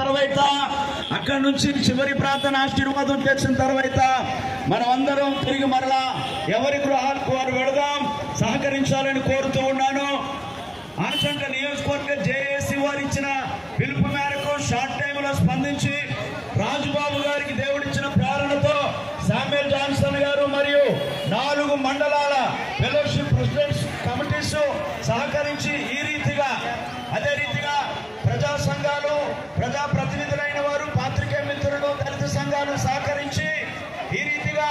తర్వాత అక్కడి నుంచి చివరి ప్రార్థన ఆశీర్వాదం చేసిన తర్వాత మనం అందరం తిరిగి మరలా ఎవరి గృహాలకు వారు వెళదాం సహకరించాలని కోరుతూ ఉన్నాను. ఆచంట నియోజకవర్గ జేఏసీ వారు ఇచ్చిన పిలుపు మేరకు షార్ట్ టైంలో స్పందించి రాజుబాబు గారికి దేవుడిచ్చిన ప్రేరణతో శామ్యుయల్ జాన్సన్ గారు మరియు 4 మండలాల ఫెలోషిప్ ప్రెసిడెంట్స్ కమిటీస్ సహకరించి ఈ రీతిగా అదే రీతిగా ప్రజా సంఘాలు ప్రజా ప్రతినిధులైన వారు పాత్రికేయ మిత్రులు దళిత సంఘాలు సహకరించి ఈ రీతిగా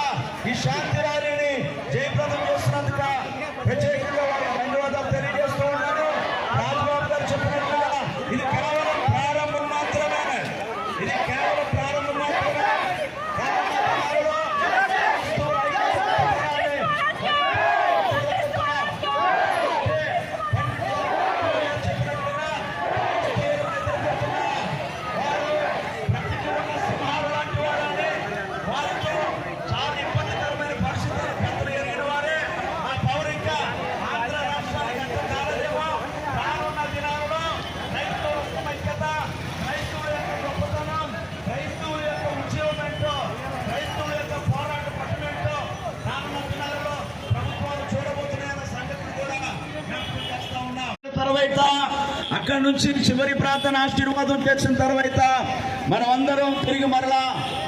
ఈ శాంతి ర్యాలీని జయప్రదం చేస్తున్నందుకు ప్రత్యేకంగా వారికి ధన్యవాదాలు తెలియజేస్తూ ఉన్నాను. రాజుబాబు గారు చెప్పినట్లుగా ఇది కేవలం ప్రారంభం మాత్రమే. ఇది కేవలం ప్రారంభం మాత్రమే. తర్వాత అక్కడి నుంచి చివరి ప్రార్థన ఆశీర్వాదం చేసిన తర్వాత మనం అందరం తిరిగి మరలా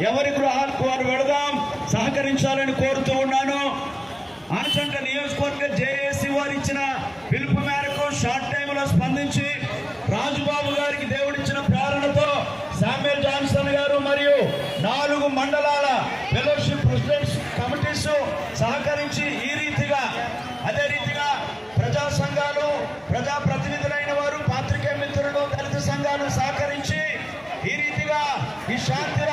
ఎవరి గృహాలకు వారు వెళదాం సహకరించాలని కోరుతూ ఉన్నాను. ఆచంట నియోజకవర్గ జేఏసీ వారు ఇచ్చిన పిలుపు మేరకు షార్ట్ టైంలో స్పందించి రాజుబాబు గారికి దేవుడిచ్చిన ప్రేరణతో శామ్యుయల్ జాన్సన్ గారు మరియు 4 మండలాల ఫెలోషిప్ ప్రెసిడెంట్స్ కమిటీస్ సహకరించి ఈ రీతిగా అదే రీతిగా ప్రజా సంఘాలు ప్రజా ప్రతినిధులైన వారు పాత్రికేయ మిత్రులు దళిత సంఘాలు సహకరించి ఈ రీతిగా ఈ శాంతి